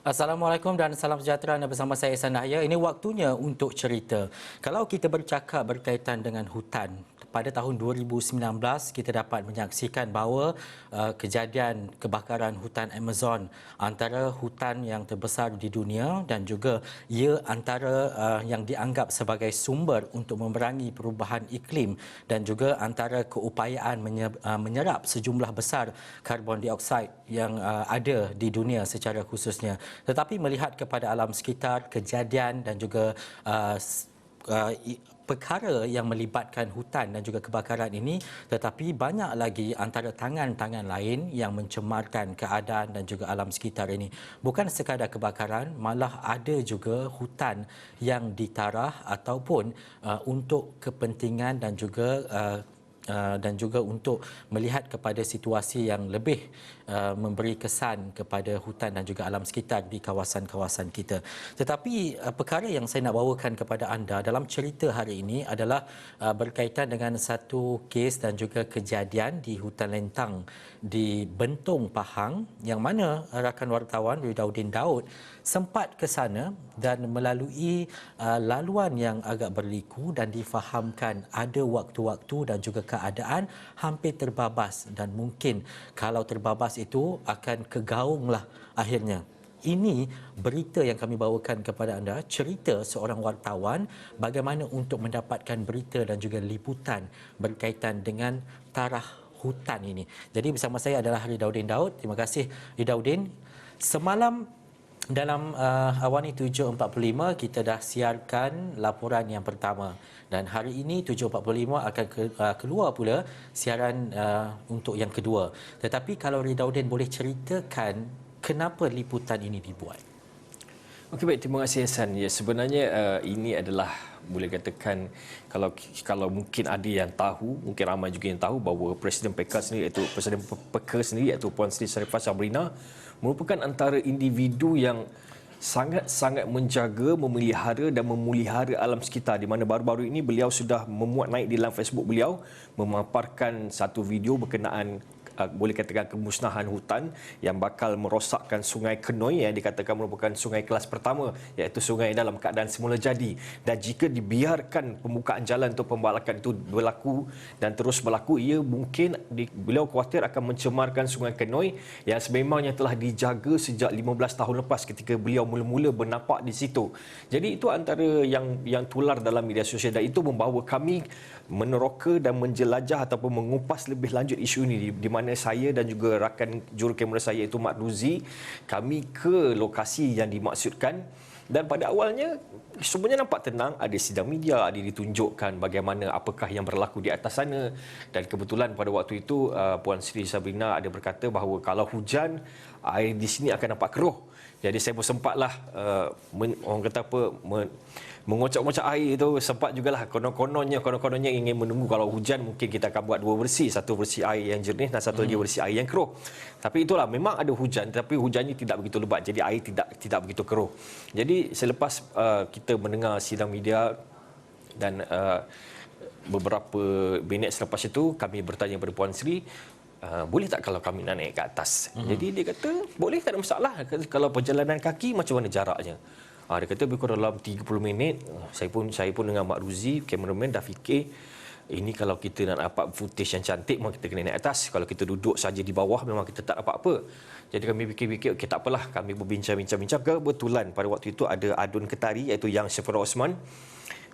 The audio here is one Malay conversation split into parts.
Assalamualaikum dan salam sejahtera. Anda bersama saya Ihsan Nahya. Ini waktunya untuk cerita. Kalau kita bercakap berkaitan dengan hutan, pada tahun 2019 kita dapat menyaksikan bahawa kejadian kebakaran hutan Amazon antara hutan yang terbesar di dunia dan juga ia antara yang dianggap sebagai sumber untuk memerangi perubahan iklim dan juga antara keupayaan menyerap sejumlah besar karbon dioksida yang ada di dunia secara khususnya. Tetapi melihat kepada alam sekitar, kejadian dan juga perkara yang melibatkan hutan dan juga kebakaran ini, tetapi banyak lagi antara tangan-tangan lain yang mencemarkan keadaan dan juga alam sekitar ini. Bukan sekadar kebakaran, malah ada juga hutan yang ditarah ataupun untuk kepentingan dan juga untuk melihat kepada situasi yang lebih memberi kesan kepada hutan dan juga alam sekitar di kawasan-kawasan kita. Tetapi perkara yang saya nak bawakan kepada anda dalam cerita hari ini adalah berkaitan dengan satu kes dan juga kejadian di hutan Lentang di Bentong, Pahang, yang mana rakan wartawan Ridauddin Daud sempat ke sana dan melalui laluan yang agak berliku dan difahamkan ada waktu-waktu dan juga keadaan hampir terbabas dan mungkin kalau terbabas itu akan kegaunglah akhirnya. Ini berita yang kami bawakan kepada anda, cerita seorang wartawan bagaimana untuk mendapatkan berita dan juga liputan berkaitan dengan tarah hutan ini. Jadi bersama saya adalah Ridauddin Daud. Terima kasih Ridauddin. Semalam dalam Awani 7.45 kita dah siarkan laporan yang pertama dan hari ini 7.45 akan keluar pula siaran untuk yang kedua. Tetapi kalau Ridauddin boleh ceritakan kenapa liputan ini dibuat? Okey, baik, terima kasih Hasan. Ya, sebenarnya ini adalah boleh katakan kalau mungkin ada yang tahu, mungkin ramai juga yang tahu bahawa Presiden PK sendiri iaitu Puan Sri Sharifah Sabrina merupakan antara individu yang sangat-sangat menjaga, memelihara dan memulihara alam sekitar, di mana baru-baru ini beliau sudah memuat naik di dalam Facebook beliau memaparkan satu video berkenaan boleh katakan kemusnahan hutan yang bakal merosakkan Sungai Kenoi yang dikatakan merupakan sungai kelas pertama, iaitu sungai dalam keadaan semula jadi, dan jika dibiarkan pembukaan jalan untuk pembalakan itu berlaku dan terus berlaku, ia mungkin beliau khawatir akan mencemarkan Sungai Kenoi yang sememangnya telah dijaga sejak 15 tahun lepas ketika beliau mula-mula bernapak di situ. Jadi itu antara yang tular dalam media sosial dan itu membawa kami meneroka dan menjelajah ataupun mengupas lebih lanjut isu ini, di mana saya dan juga rakan jurukamera saya iaitu Mat Ruzi, kami ke lokasi yang dimaksudkan. Dan pada awalnya semuanya nampak tenang, ada sidang media, ada ditunjukkan bagaimana apakah yang berlaku di atas sana, dan kebetulan pada waktu itu Puan Sri Sabrina ada berkata bahawa kalau hujan air di sini akan nampak keruh. Jadi saya pun sempatlah orang kata apa, mengocok-ngocok air itu, sempat jugalah konon-kononnya ingin menunggu kalau hujan mungkin kita akan buat dua versi, satu versi air yang jernih dan satu lagi versi air yang keruh. Tapi itulah, memang ada hujan tapi hujannya tidak begitu lebat, jadi air tidak begitu keruh. Jadi selepas kita mendengar sidang media dan beberapa minit selepas itu kami bertanya kepada Puan Sri, boleh tak kalau kami nak naik ke atas? Jadi dia kata boleh, tak ada masalah. Kalau perjalanan kaki macam mana jaraknya? Dia kata lebih kurang dalam 30 minit. Saya pun dengan Mak Ruzi, kameraman, dah fikir ini kalau kita nak dapat footage yang cantik memang kita kena naik atas. Kalau kita duduk saja di bawah memang kita tak dapat apa. Jadi kami fikir-fikir, okey tak apalah, kami berbincang-bincang. Kebetulan pada waktu itu ada Adun Ketari iaitu Yang Syafira Osman.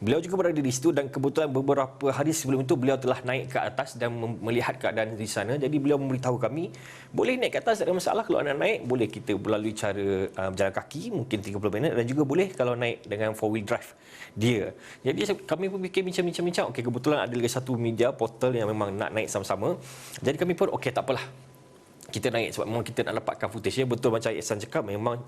Beliau juga berada di situ dan kebetulan beberapa hari sebelum itu beliau telah naik ke atas dan melihat keadaan di sana. Jadi beliau memberitahu kami, boleh naik ke atas, tak ada masalah. Kalau anda naik, boleh kita melalui cara berjalan kaki, mungkin 30 minit, dan juga boleh kalau naik dengan 4-wheel drive dia. Jadi kami pun fikir bincang-bincang. Okey, kebetulan ada lagi satu media portal yang memang nak naik sama-sama. Jadi kami pun okey, tak apalah, kita naik sebab memang kita nak dapatkan footage. Betul macam Ihsan cakap, memang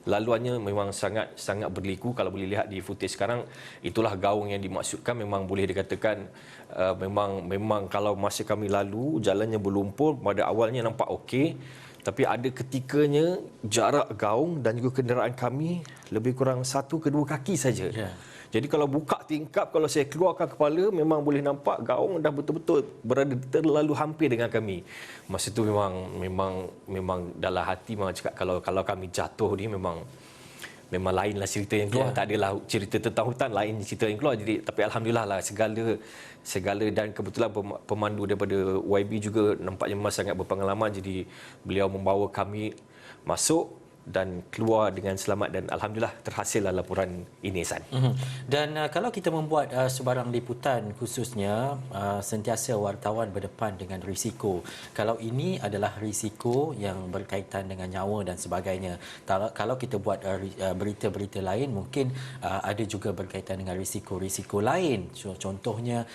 laluannya memang sangat berliku. Kalau boleh lihat di footage sekarang, itulah gaung yang dimaksudkan. Memang boleh dikatakan memang kalau masa kami lalu jalannya berlumpur, pada awalnya nampak okey, tapi ada ketikanya jarak gaung dan juga kenderaan kami lebih kurang 1 ke 2 kaki saja. Jadi kalau buka tingkap, kalau saya keluarkan kepala, memang boleh nampak gaung dah betul-betul berada terlalu hampir dengan kami. Masa tu memang dalam hati memang cakap kalau kami jatuh ni memang lainlah cerita yang keluar. Tak adalah cerita tentang hutan, lain cerita yang keluar. Jadi tapi alhamdulillah lah segala dan kebetulan pemandu daripada YB juga nampaknya memang sangat berpengalaman, jadi beliau membawa kami masuk dan keluar dengan selamat dan alhamdulillah terhasillah laporan ini, San. Dan kalau kita membuat sebarang liputan khususnya sentiasa wartawan berdepan dengan risiko. Kalau ini adalah risiko yang berkaitan dengan nyawa dan sebagainya. Kalau kita buat berita-berita lain mungkin ada juga berkaitan dengan risiko-risiko lain. Contohnya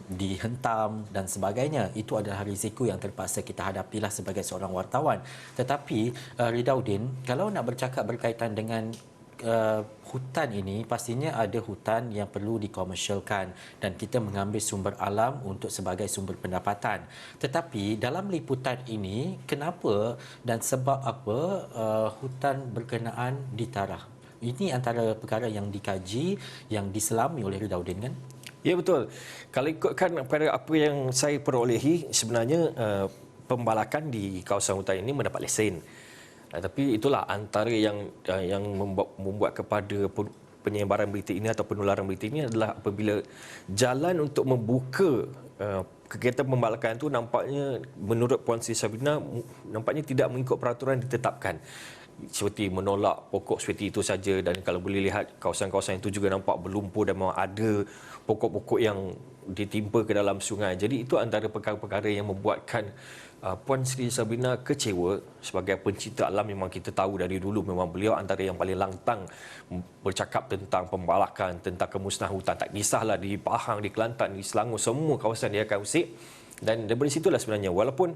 dihentam dan sebagainya. Itu adalah risiko yang terpaksa kita hadapilah sebagai seorang wartawan. Tetapi Ridauddin, kalau nak bercakap berkaitan dengan hutan ini, pastinya ada hutan yang perlu dikomersialkan dan kita mengambil sumber alam untuk sebagai sumber pendapatan. Tetapi dalam liputan ini, kenapa dan sebab apa hutan berkenaan ditarah? Ini antara perkara yang dikaji, yang diselami oleh Ridauddin, kan? Ya, betul. Kalau ikutkan pada apa yang saya perolehi, sebenarnya pembalakan di kawasan hutan ini mendapat lesen. Tapi itulah antara yang membuat kepada penyebaran berita ini atau penularan berita ini adalah apabila jalan untuk membuka kegiatan pembalakan itu nampaknya menurut Puan Sri Sabrina nampaknya tidak mengikut peraturan ditetapkan. Seperti menolak pokok seperti itu saja, dan kalau boleh lihat kawasan-kawasan itu juga nampak berlumpur dan memang ada pokok-pokok yang ditimpa ke dalam sungai. Jadi itu antara perkara-perkara yang membuatkan Puan Sri Sabrina kecewa. Sebagai pencinta alam, memang kita tahu dari dulu memang beliau antara yang paling lantang bercakap tentang pembalakan, tentang kemusnahan hutan. Tak kisahlah di Pahang, di Kelantan, di Selangor, semua kawasan dia akan usik. Dan dari situlah sebenarnya, walaupun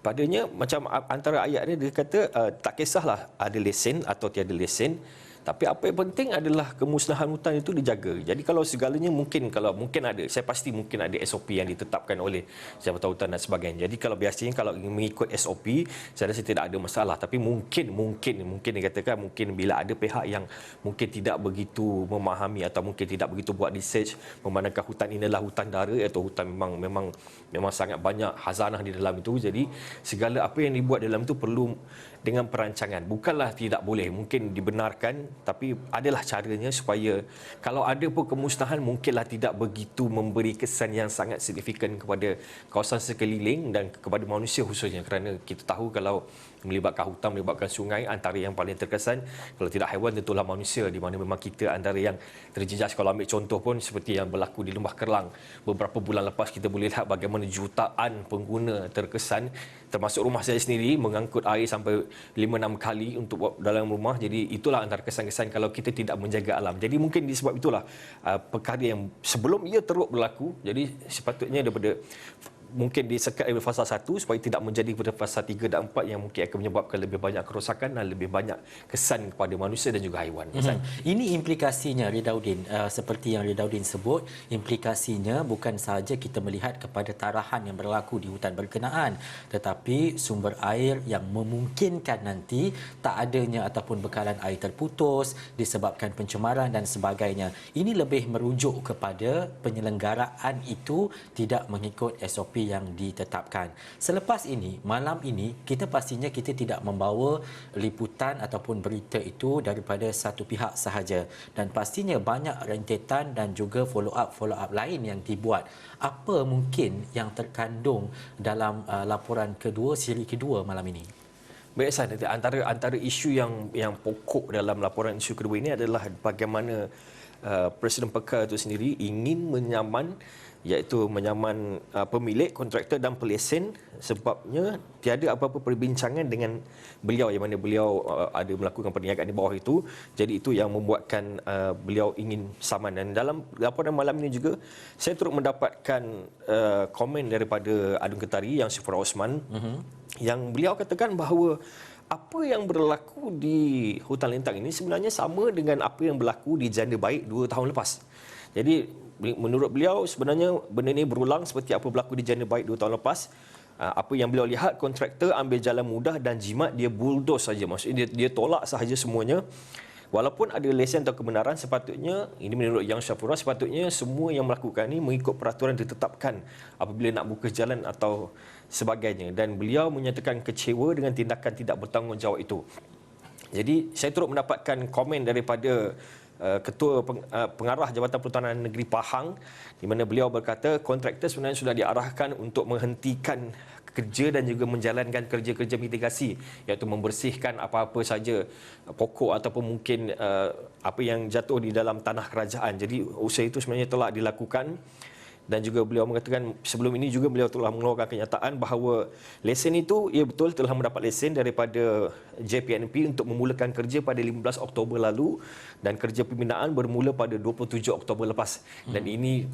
padanya macam antara ayat dia kata tak kisahlah ada lesen atau tiada lesen, tapi apa yang penting adalah kemusnahan hutan itu dijaga. Jadi kalau segalanya mungkin ada, saya pasti mungkin ada SOP yang ditetapkan oleh Jabatan Hutan dan sebagainya. Jadi kalau biasanya kalau mengikut SOP, saya rasa tidak ada masalah. Tapi mungkin dikatakan mungkin bila ada pihak yang mungkin tidak begitu memahami atau mungkin tidak begitu buat research, memandangkan hutan ini adalah hutan dara atau hutan memang sangat banyak khazanah di dalam itu. Jadi segala apa yang dibuat dalam itu perlu dengan perancangan. Bukanlah tidak boleh, mungkin dibenarkan, tapi adalah caranya supaya kalau ada pun kemusnahan mungkinlah tidak begitu memberi kesan yang sangat signifikan kepada kawasan sekeliling dan kepada manusia khususnya, kerana kita tahu kalau melibatkan hutan, melibatkan sungai, antara yang paling terkesan kalau tidak haiwan tentulah manusia, di mana memang kita antara yang terjejas. Kalau ambil contoh pun seperti yang berlaku di Lembah Kerlang beberapa bulan lepas, kita boleh lihat bagaimana jutaan pengguna terkesan, termasuk rumah saya sendiri, mengangkut air sampai 5-6 kali untuk dalam rumah. Jadi itulah antara kesan-kesan kalau kita tidak menjaga alam. Jadi mungkin disebab itulah perkara yang sebelum ia teruk berlaku, jadi sepatutnya daripada mungkin disekat dari fasa 1 supaya tidak menjadi pada fasa 3 dan 4 yang mungkin akan menyebabkan lebih banyak kerosakan dan lebih banyak kesan kepada manusia dan juga haiwan. Ini implikasinya, Ridauddin, seperti yang Ridauddin sebut, implikasinya bukan sahaja kita melihat kepada tarahan yang berlaku di hutan berkenaan, tetapi sumber air yang memungkinkan nanti tak adanya ataupun bekalan air terputus disebabkan pencemaran dan sebagainya. Ini lebih merujuk kepada penyelenggaraan itu tidak mengikut SOP yang ditetapkan. Selepas ini, malam ini, kita pastinya kita tidak membawa liputan ataupun berita itu daripada satu pihak sahaja. Dan pastinya banyak rentetan dan juga follow-up lain yang dibuat. Apa mungkin yang terkandung dalam laporan kedua, siri kedua malam ini? Baik, San, antara isu yang pokok dalam laporan isu kedua ini adalah bagaimana Presiden Pekar itu sendiri ingin menyaman pemilik, kontraktor dan pelesen, sebabnya tiada apa-apa perbincangan dengan beliau, yang mana beliau ada melakukan perniagaan di bawah itu. Jadi itu yang membuatkan beliau ingin saman. Dan dalam laporan malam ini juga saya turut mendapatkan komen daripada Adun Ketari yang Syifura Osman, yang beliau katakan bahawa apa yang berlaku di hutan lintang ini sebenarnya sama dengan apa yang berlaku di Janda Baik 2 tahun lepas. Jadi menurut beliau sebenarnya benda ini berulang seperti apa berlaku di Janda Baik 2 tahun lepas. Apa yang beliau lihat, kontraktor ambil jalan mudah dan jimat, dia bulldoze saja. Maksudnya dia tolak sahaja semuanya. walaupun ada lesen atau kebenaran, sepatutnya, ini menurut Yang Syafura, sepatutnya semua yang melakukan ini mengikut peraturan ditetapkan apabila nak buka jalan atau sebagainya. Dan beliau menyatakan kecewa dengan tindakan tidak bertanggungjawab itu. Jadi saya turut mendapatkan komen daripada Ketua Pengarah Jabatan Perhutanan Negeri Pahang, di mana beliau berkata kontraktor sebenarnya sudah diarahkan untuk menghentikan kerja dan juga menjalankan kerja-kerja mitigasi, iaitu membersihkan apa-apa saja pokok ataupun mungkin apa yang jatuh di dalam tanah kerajaan. Jadi usaha itu sebenarnya telah dilakukan. Dan juga beliau mengatakan sebelum ini juga beliau telah mengeluarkan kenyataan bahawa lesen itu, ia betul telah mendapat lesen daripada JPNP untuk memulakan kerja pada 15 Oktober lalu dan kerja pembinaan bermula pada 27 Oktober lepas. Dan ini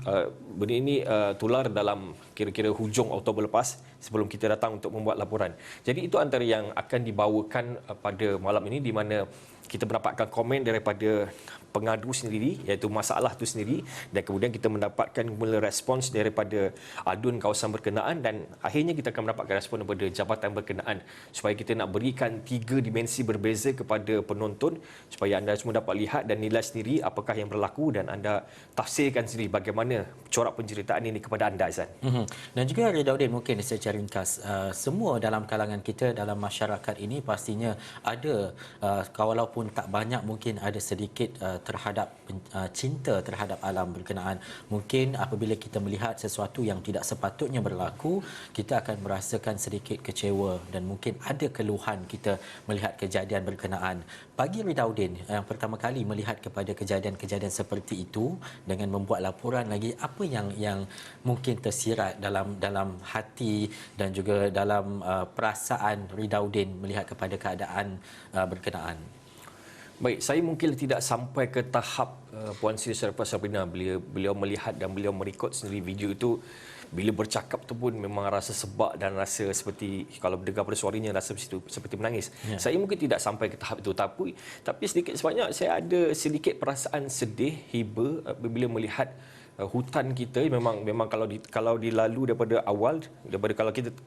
benda ini tular dalam kira-kira hujung Oktober lepas sebelum kita datang untuk membuat laporan. Jadi itu antara yang akan dibawakan pada malam ini, di mana kita mendapatkan komen daripada pengadu sendiri, iaitu masalah itu sendiri, dan kemudian kita mendapatkan mula respons daripada adun kawasan berkenaan, dan akhirnya kita akan mendapatkan respons daripada jabatan berkenaan supaya kita nak berikan 3 dimensi berbeza kepada penonton supaya anda semua dapat lihat dan nilai sendiri apakah yang berlaku, dan anda tafsirkan sendiri bagaimana corak penceritaan ini kepada anda, Azan. Dan juga Ridauddin, mungkin secara ringkas, semua dalam kalangan kita, dalam masyarakat ini pastinya ada, walaupun tak banyak, mungkin ada sedikit terhadap cinta terhadap alam berkenaan. Mungkin apabila kita melihat sesuatu yang tidak sepatutnya berlaku, kita akan merasakan sedikit kecewa dan mungkin ada keluhan kita melihat kejadian berkenaan. Bagi Ridauddin yang pertama kali melihat kepada kejadian-kejadian seperti itu dengan membuat laporan lagi, apa yang mungkin tersirat dalam hati dan juga dalam perasaan Ridauddin melihat kepada keadaan berkenaan? Baik, saya mungkin tidak sampai ke tahap Puan Sri Sarifah Sabrina. Beliau melihat dan beliau merekod sendiri video itu. Bila bercakap tu pun memang rasa sebab dan rasa seperti, kalau mendengar pada suaranya, rasa seperti menangis. Ya. Saya mungkin tidak sampai ke tahap itu, tapi sedikit sebanyak saya ada sedikit perasaan sedih, hiba apabila melihat hutan kita. Memang kalau dilalu daripada awal,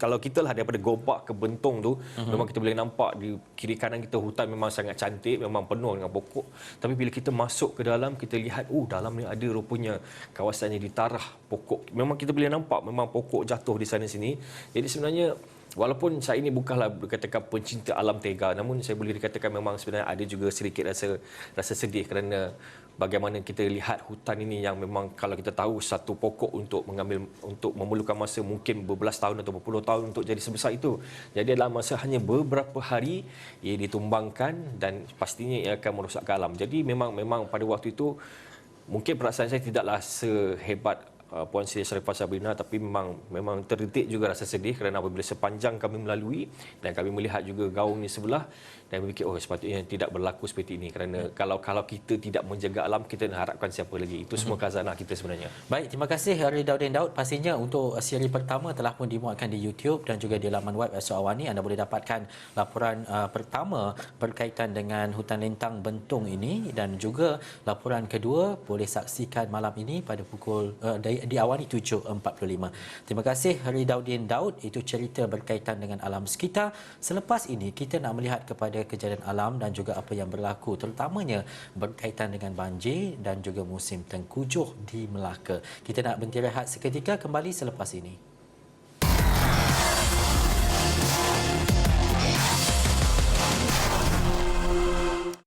kalau kita lah daripada Gobak ke Bentong tu, memang kita boleh nampak di kiri kanan kita hutan memang sangat cantik, memang penuh dengan pokok. Tapi bila kita masuk ke dalam, kita lihat dalam ni ada rupanya kawasan yang ditarah pokok. Memang kita boleh nampak memang pokok jatuh di sana sini. Jadi sebenarnya walaupun saya ini bukanlah dikatakan pencinta alam tega, namun saya boleh dikatakan memang sebenarnya ada juga sedikit rasa sedih kerana bagaimana kita lihat hutan ini yang memang kalau kita tahu satu pokok untuk memerlukan masa mungkin berbelas tahun atau berpuluh tahun untuk jadi sebesar itu. Jadi dalam masa hanya beberapa hari ia ditumbangkan dan pastinya ia akan merosakkan alam. Jadi memang pada waktu itu mungkin perasaan saya tidaklah sehebat Puan Sri Sarifah Sabrina, tapi memang terdetik juga rasa sedih kerana apabila sepanjang kami melalui dan kami melihat juga gaung di sebelah dan berfikir sepatutnya tidak berlaku seperti ini, kerana kalau kita tidak menjaga alam, kita nak harapkan siapa lagi? Itu semua khazanah kita sebenarnya. Baik, terima kasih Ridauddin Daud. Pastinya untuk siri pertama telah pun dimuatkan di YouTube dan juga di laman web Esok Awani. Anda boleh dapatkan laporan pertama berkaitan dengan hutan lintang Bentong ini, dan juga laporan kedua boleh saksikan malam ini pada pukul di Awani 7.45. Terima kasih Ridauddin Daud. Itu cerita berkaitan dengan alam sekitar. Selepas ini kita nak melihat kepada kejadian alam dan juga apa yang berlaku, terutamanya berkaitan dengan banjir dan juga musim tengkujuh di Melaka. Kita nak berhenti rehat seketika, kembali selepas ini.